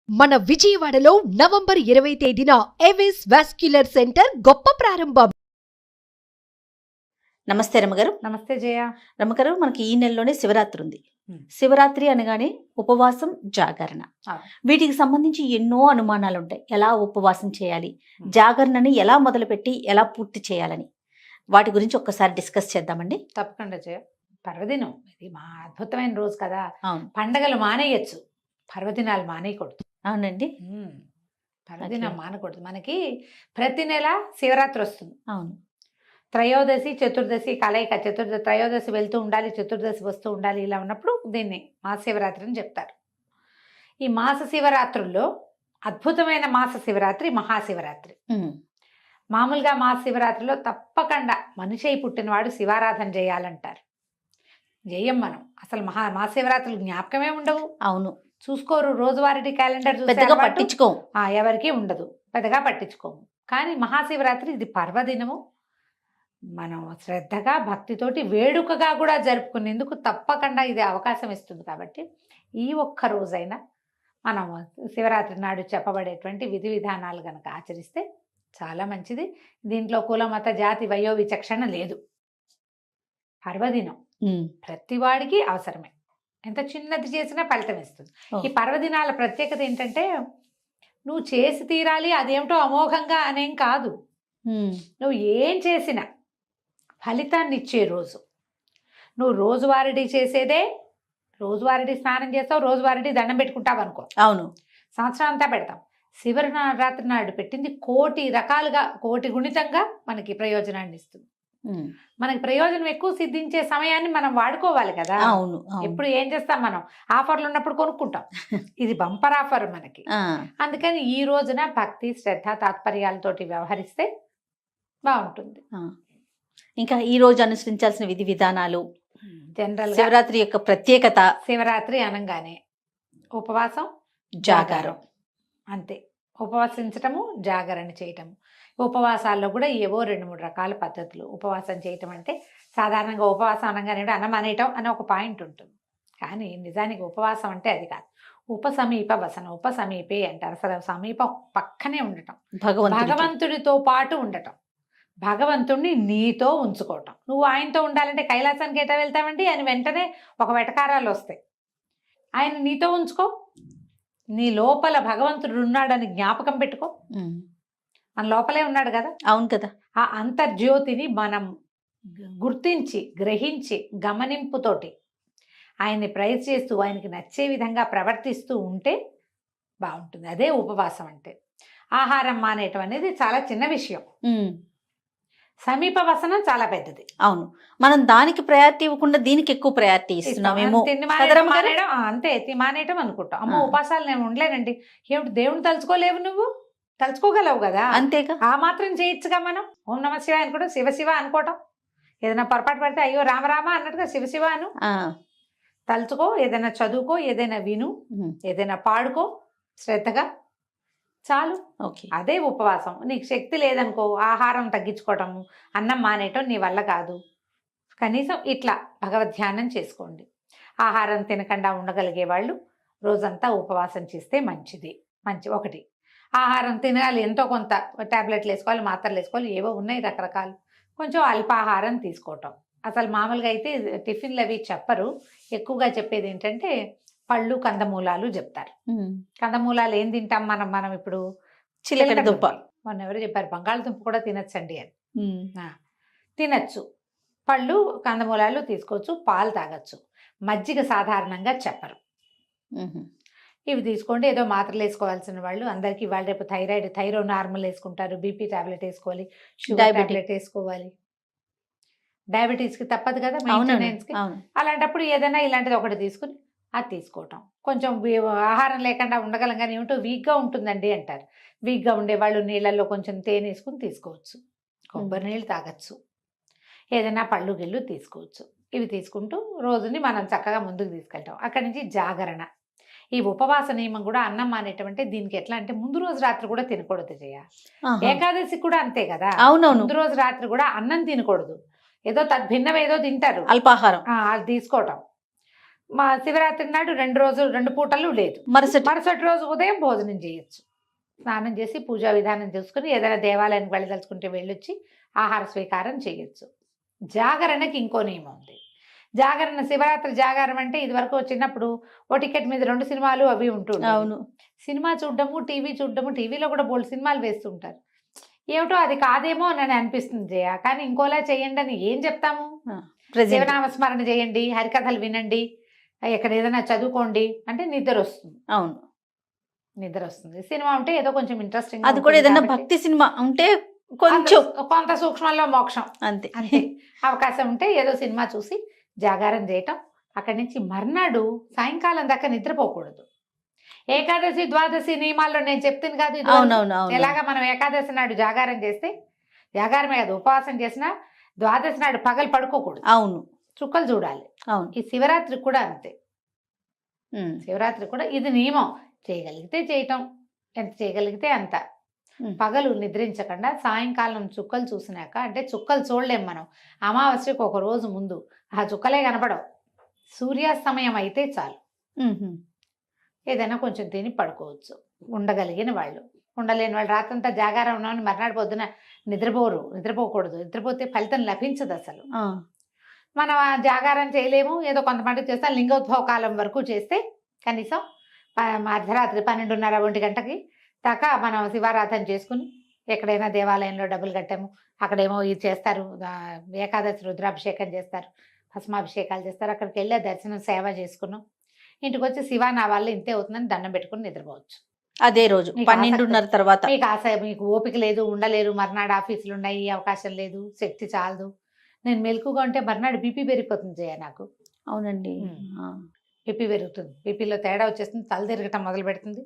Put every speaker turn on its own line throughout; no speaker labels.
మన విజయవాడలో నవంబర్ 20 తేదీన ఏవిస్ వాస్క్యులర్ సెంటర్ గొప్ప ప్రారంభం.
నమస్తే రమగారు.
నమస్తే జయ.
రమగారు, మనకి ఈ నెలలోనే శివరాత్రి ఉంది. శివరాత్రి అనగానే ఉపవాసం, జాగరణ, వీటికి సంబంధించి ఎన్నో అనుమానాలు ఉంటాయి. ఎలా ఉపవాసం చేయాలి, జాగరణని ఎలా మొదలుపెట్టి ఎలా పూర్తి చేయాలని వాటి గురించి ఒక్కసారి డిస్కస్ చేద్దామండి.
తప్పకుండా జయ. పర్వదినం ఇది మా అద్భుతమైన రోజు కదా.
అవును,
పండగలు మానేయచ్చు, పర్వదినాలు మానేయకూడదు.
అవునండి.
పర్వదినం మానకూడదు. మనకి ప్రతి నెల శివరాత్రి వస్తుంది.
అవును,
త్రయోదశి చతుర్దశి కలయిక. త్రయోదశి వెళ్తూ ఉండాలి, చతుర్దశి వస్తూ ఉండాలి. ఇలా ఉన్నప్పుడు దీన్ని మహాశివరాత్రి అని చెప్తారు. ఈ మాస శివరాత్రుల్లో అద్భుతమైన మాస శివరాత్రి మహాశివరాత్రి. మామూలుగా మహాశివరాత్రిలో తప్పకుండా మనిషి అయి పుట్టినవాడు శివారాధన చేయాలంటారు. చేయం మనం. అసలు మహాశివరాత్రులు జ్ఞాపకమే ఉండవు.
అవును,
చూసుకోరు. రోజువారీ క్యాలెండర్
పెద్దగా పట్టించుకోము.
ఎవరికి ఉండదు, పెద్దగా పట్టించుకోము. కానీ మహాశివరాత్రి ఇది పర్వదినము. మనం శ్రద్ధగా భక్తితోటి వేడుకగా కూడా జరుపుకునేందుకు తప్పకుండా ఇది అవకాశం ఇస్తుంది. కాబట్టి ఈ ఒక్క రోజైనా మనం శివరాత్రి నాడు చెప్పబడేటువంటి విధి విధానాలు కనుక ఆచరిస్తే చాలా మంచిది. దీంట్లో కుల మత జాతి వయో విచక్షణ లేదు. పర్వదినం ప్రతివాడికి అవసరమే. ఎంత చిన్నది చేసినా ఫలితం ఇస్తుంది. ఈ పర్వదినాల ప్రత్యేకత ఏంటంటే నువ్వు చేసి తీరాలి అదేమిటో అమోఘంగా అనేం కాదు. నువ్వు ఏం చేసినా ఫలితాన్ని ఇచ్చే రోజు. నువ్వు రోజువారీ చేసేదే, రోజువారీ స్నానం చేస్తావు, రోజువారీ దండం పెట్టుకుంటావు అనుకో.
అవును,
సంవత్సరం అంతా పెడతాం. శివరాత్రి నాడు పెట్టింది కోటి రకాలుగా, కోటి గుణితంగా మనకి ప్రయోజనాన్ని ఇస్తుంది. మనకి ప్రయోజనం ఎక్కువ సిద్ధించే సమయాన్ని మనం వాడుకోవాలి కదా.
అవును,
ఎప్పుడు ఏం చేస్తాం మనం, ఆఫర్లు ఉన్నప్పుడు కొనుక్కుంటాం. ఇది బంపర్ ఆఫర్ మనకి. అందుకని ఈ రోజున భక్తి, శ్రద్ధ, తాత్పర్యాలతోటి వ్యవహరిస్తే బాగుంటుంది.
ఇంకా ఈ రోజు అనుసరించాల్సిన విధి విధానాలు,
జనరల్
శివరాత్రి యొక్క ప్రత్యేకత.
శివరాత్రి అనగానే ఉపవాసం,
జాగారం,
అంతే. ఉపవాసించటము, జాగరణ చేయటము. ఉపవాసాల్లో కూడా ఏవో 2-3 రకాల పద్ధతులు. ఉపవాసం చేయటం అంటే సాధారణంగా ఉపవాసం అనగానే అన్నం అనేయటం అనే ఒక పాయింట్ ఉంటుంది. కానీ నిజానికి ఉపవాసం అంటే అది కాదు. ఉపసమీప వసన, ఉపసమీపే అంటారు. అసలు సమీపం పక్కనే ఉండటం, భగవంతుడితో పాటు ఉండటం, భగవంతుడిని నీతో ఉంచుకోవటం. నువ్వు ఆయనతో ఉండాలంటే కైలాసానికి ఎటా వెళ్తావండి అని వెంటనే ఒక వెటకారాలు వస్తాయి. ఆయన నీతో ఉంచుకో. నీ లోపల భగవంతుడు ఉన్నాడని జ్ఞాపకం పెట్టుకో. మన లోపలే ఉన్నాడు కదా.
అవును కదా.
ఆ అంతర్జ్యోతిని మనం గుర్తించి, గ్రహించి, గమనింపుతోటి ఆయన్ని ప్రైజ్ చేస్తూ, ఆయనకి నచ్చే విధంగా ప్రవర్తిస్తూ ఉంటే బాగుంటుంది. అదే ఉపవాసం అంటే. ఆహారం మానేయటం అనేది చాలా చిన్న విషయం. సమీప వసనం చాలా పెద్దది.
అవును, మనం దానికి ప్రయారిటీ ఇవ్వకుండా దీనికి ఎక్కువ ప్రయారిటీ ఇస్తున్నామేమో.
మానేయడం అంతే, మానేయటం అనుకుంటాం. అమ్మో ఉపాసాలు నేను ఉండలేనండి. ఏమిటి, దేవుని తలుచుకోలేవు నువ్వు? తలుచుకోగలవు కదా,
అంతేగా.
ఆ మాత్రం చేయొచ్చుగా. మనం ఓం నమ శివ అనుకోవడం, శివ శివ అనుకోవటం. ఏదైనా పొరపాటు పడితే అయ్యో రామరామ అన్నట్టుగా శివ శివ అను. తలుచుకో, ఏదైనా చదువుకో, ఏదైనా విను, ఏదైనా పాడుకో శ్రద్ధగా, చాలు. అదే ఉపవాసం. నీకు శక్తి లేదనుకో, ఆహారం తగ్గించుకోవటం, అన్నం మానేయటం నీ వల్ల కాదు. కనీసం ఇట్లా భగవద్ ధ్యానం చేసుకోండి. ఆహారం తినకుండా ఉండగలిగే వాళ్ళు రోజంతా ఉపవాసం చేస్తే మంచిది. ఒకటి, ఆహారం తినాలి, ఎంతో కొంత టాబ్లెట్లు వేసుకోవాలి, మాత్రలు వేసుకోవాలి, ఏవో ఉన్నాయి రకరకాలు. కొంచెం అల్పాహారం తీసుకోవటం. అసలు మామూలుగా అయితే టిఫిన్లు అవి చెప్పరు. ఎక్కువగా చెప్పేది ఏంటంటే పళ్ళు, కందమూలాలు చెప్తారు. కందమూలాలు ఏం తింటాం మనం ఇప్పుడు?
చిలకడ దుంప.
మొన్న ఎవరు చెప్పారు బంగాళదుంప కూడా తినచ్చండి అని. తినచ్చు. పళ్ళు, కందమూలాలు తీసుకోవచ్చు, పాలు తాగొచ్చు. మజ్జిగ సాధారణంగా చెప్పరు. ఇవి తీసుకోండి. ఏదో మాత్రలు వేసుకోవాల్సిన వాళ్ళు అందరికీ ఇవాళ రేపు థైరో నార్మల్ వేసుకుంటారు, బీపీ టాబ్లెట్ వేసుకోవాలి, షుగర్ టాబ్లెట్ వేసుకోవాలి. డయాబెటీస్కి తప్పదు కదా, మెయింటెనెన్స్కి. అలాంటప్పుడు ఏదైనా ఇలాంటిది ఒకటి తీసుకుని అది తీసుకోవటం. కొంచెం ఆహారం లేకుండా ఉండగలం కానీ ఏమిటో వీక్గా ఉంటుందండి అంటారు. వీక్గా ఉండేవాళ్ళు నీళ్ళల్లో కొంచెం తేనె వేసుకుని తీసుకోవచ్చు, కొబ్బరి నీళ్ళు తాగొచ్చు, ఏదైనా పళ్ళు గిళ్ళు తీసుకోవచ్చు. ఇవి తీసుకుంటూ రోజుని మనం చక్కగా ముందుకు తీసుకెళ్తాం. అక్కడి నుంచి జాగరణ. ఈ ఉపవాస నియమం కూడా అన్నం మానేటంటే దీనికి ఎట్లా అంటే ముందు రోజు రాత్రి కూడా తినకూడదు జయ. ఏకాదశి కూడా అంతే కదా.
అవునవును,
ముందు రోజు రాత్రి కూడా అన్నం తినకూడదు. ఏదో తద్భిన్నం ఏదో తింటారు,
అల్పాహారం.
అది తీసుకోవటం. మా శివరాత్రి నాడు 2 పూటలు లేదు. మరుసటి రోజు ఉదయం భోజనం చేయొచ్చు. స్నానం చేసి పూజా విధానం చేసుకుని ఏదైనా దేవాలయానికి వెళ్ళదలుచుకుంటే వెళ్ళొచ్చి ఆహార స్వీకారం చేయొచ్చు. జాగరణకి ఇంకో నియమం ఉంది. జాగరణ, శివరాత్రి జాగారం అంటే ఇది వరకు చిన్నప్పుడు ఓ టికెట్ మీద 2 సినిమాలు అవి ఉంటుండే.
అవును.
సినిమా చూడడము, టీవీ చూడడము, టీవీలో కూడా బోల్డ్ సినిమాలు వేస్తుంటారు. ఏమిటో అది కాదేమో అని అనిపిస్తుంది జయ. కానీ ఇంకోలా చేయండి అని ఏం చెప్తాము? శివనామస్మరణ చేయండి, హరికథలు వినండి, ఎక్కడ ఏదైనా చదువుకోండి అంటే నిద్ర వస్తుంది.
అవును,
నిద్ర వస్తుంది. సినిమా ఉంటే ఏదో కొంచెం ఇంట్రెస్టింగ్,
అది కూడా ఏదైనా భక్తి సినిమా ఉంటే కొంచెం
కొంత సూక్ష్మంలో మోక్షం
అంతే.
అంతే. అవకాశం ఉంటే ఏదో సినిమా చూసి జాగారం చేయటం. అక్కడి నుంచి మర్నాడు సాయంకాలం దాకా నిద్రపోకూడదు. ఏకాదశి ద్వాదశి నియమాల్లో నేను చెప్తాను కాదు, ఎలాగా మనం ఏకాదశి నాడు జాగారం చేస్తే, జాగారమే కాదు ఉపవాసం చేసినా ద్వాదశి నాడు పగలు పడుకోకూడదు.
అవును,
చుక్కలు చూడాలి.
అవును.
ఈ శివరాత్రి కూడా అంతే. శివరాత్రి కూడా ఇది నియమం. చేయగలిగితే చేయటం, ఎంత చేయగలిగితే అంత. పగలు నిద్రించకుండా సాయంకాలం చుక్కలు చూసినాక, అంటే చుక్కలు చూడలేం మనం, అమావాస్యకు ఒక రోజు ముందు ఆ చుక్కలే కనపడవు. సూర్యాస్తమయం అయితే చాలు. ఏదైనా కొంచెం తిని పడుకోవచ్చు ఉండగలిగిన వాళ్ళు. ఉండలేని వాళ్ళు రాత్రంతా జాగారం ఉన్నామని మర్నాడు పొద్దున నిద్రపోకూడదు. నిద్రపోతే ఫలితం లభించదు అసలు. మనం ఆ జాగారం చేయలేము, ఏదో కొంతమంది చేస్తే లింగోద్భవ కాలం వరకు చేస్తే కనీసం అర్ధరాత్రి 12:30, 1 గంటకి దాకా మనం శివారాధన చేసుకుని ఎక్కడైనా దేవాలయంలో డబ్బులు కట్టాము, అక్కడేమో ఇది చేస్తారు, ఏకాదశి రుద్రాభిషేకం చేస్తారు, భస్మాభిషేకాలు చేస్తారు, అక్కడికి వెళ్ళి దర్శనం సేవ చేసుకున్నాం, ఇంటికి వచ్చి శివా నా వల్ల ఇంతే అవుతుందని దండం పెట్టుకుని నిద్రపోవచ్చు.
అదే రోజు 12:30 తర్వాత.
మీకు ఓపిక లేదు, ఉండలేరు, మర్నాడు ఆఫీసులు ఉన్నాయి, అవకాశం లేదు, శక్తి చాలదు, నేను మెలకుగా ఉంటే మర్నాడు బీపీ పెరిగిపోతుంది జయ నాకు.
అవునండి,
బీపీ పెరుగుతుంది, బీపీలో తేడా వచ్చేస్తుంది, తల తిరగటం మొదలు పెడుతుంది.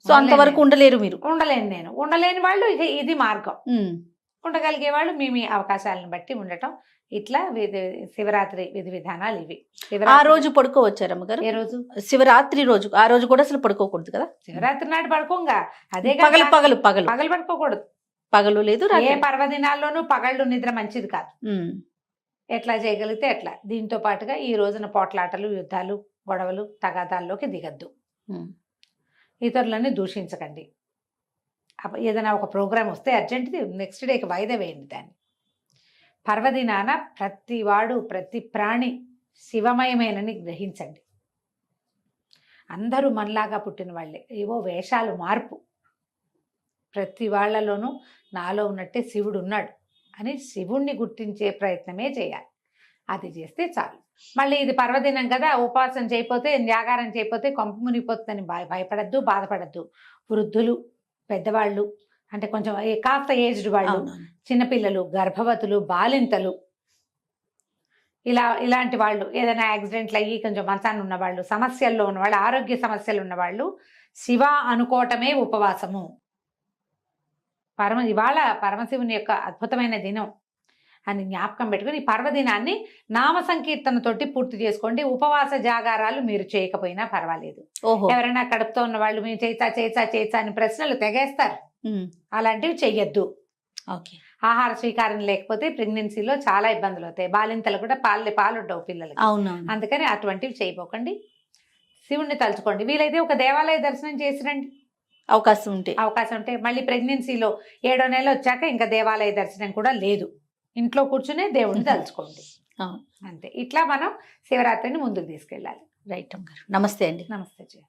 సో అంతవరకు ఉండలేరు మీరు.
ఉండలేను. ఉండలేని వాళ్ళు ఇది మార్గం. ఉండగలిగే వాళ్ళు మీ అవకాశాలను బట్టి ఉండటం. ఇట్లా శివరాత్రి విధి విధానాలు ఇవి.
ఆ రోజు పడుకోవచ్చారు అమ్మగారు?
ఏ రోజు?
శివరాత్రి రోజు. ఆ రోజు కూడా అసలు పడుకోకూడదు కదా?
శివరాత్రి నాడు పడుకోంగా, అదే
పగలు
పడుకోకూడదు.
పగలు లేదు,
ఏ పర్వదినాల్లోనూ పగళ్ళు నిద్ర మంచిది కాదు. ఎట్లా చేయగలిగితే ఎట్లా. దీంతో పాటుగా ఈ రోజున పోట్లాటలు, యుద్ధాలు, గొడవలు, తగాదాల్లోకి దిగద్దు. ఇతరులని దూషించకండి. ఏదైనా ఒక ప్రోగ్రాం వస్తే అర్జెంట్ది నెక్స్ట్ డేకి వాయిదా వేయండి దాన్ని. పర్వదినాన ప్రతి ప్రాణి శివమయమేనని గ్రహించండి. అందరూ మనలాగా పుట్టిన వాళ్ళే, ఏవో వేషాలు మార్పు. ప్రతి వాళ్ళలోనూ నాలో ఉన్నట్టే శివుడు ఉన్నాడు అని శివుణ్ణి గుర్తించే ప్రయత్నమే చేయాలి. అది చేస్తే చాలు. మళ్ళీ ఇది పర్వదినం కదా, ఉపవాసం చేయకపోతే, జాగారం చేయకపోతే కొంప మునిగిపోతుందని భయపడద్దు, బాధపడద్దు. వృద్ధులు, పెద్దవాళ్ళు, అంటే కొంచెం కాస్త ఏజ్డ్ వాళ్ళు, చిన్నపిల్లలు, గర్భవతులు, బాలింతలు, ఇలాంటి వాళ్ళు, ఏదైనా యాక్సిడెంట్లు అయ్యి కొంచెం మంచాన్ని ఉన్నవాళ్ళు, సమస్యల్లో ఉన్నవాళ్ళు, ఆరోగ్య సమస్యలు ఉన్నవాళ్ళు శివ అనుకోవటమే ఉపవాసము. ఇవాళ పరమశివుని యొక్క అద్భుతమైన దినం అని జ్ఞాపకం పెట్టుకుని ఈ పర్వదినాన్ని నామ సంకీర్తనతోటి పూర్తి చేసుకోండి. ఉపవాస జాగారాలు మీరు చేయకపోయినా పర్వాలేదు. ఎవరైనా కడుపుతో ఉన్న వాళ్ళు మేము చేసా అని ప్రశ్నలు తెగేస్తారు, అలాంటివి చెయ్యొద్దు. ఆహార స్వీకారం లేకపోతే ప్రెగ్నెన్సీలో చాలా ఇబ్బందులు అవుతాయి. బాలింతలు కూడా పాలుండవు పిల్లలకి. అందుకని అటువంటివి చేయబోకండి. శివుణ్ణి తలుచుకోండి. వీలైతే ఒక దేవాలయ దర్శనం చేసిరండి, అవకాశం ఉంటే. మళ్ళీ ప్రెగ్నెన్సీలో 7వ నెల వచ్చాక ఇంకా దేవాలయ దర్శనం కూడా లేదు, ఇంట్లో కూర్చునే దేవుణ్ణి తలుచుకోండి. అంతే. ఇట్లా మనం శివరాత్రిని ముందుకు తీసుకెళ్ళాలి.
రైట్ అమ్మగారు. నమస్తే అండి.
నమస్తే జయ.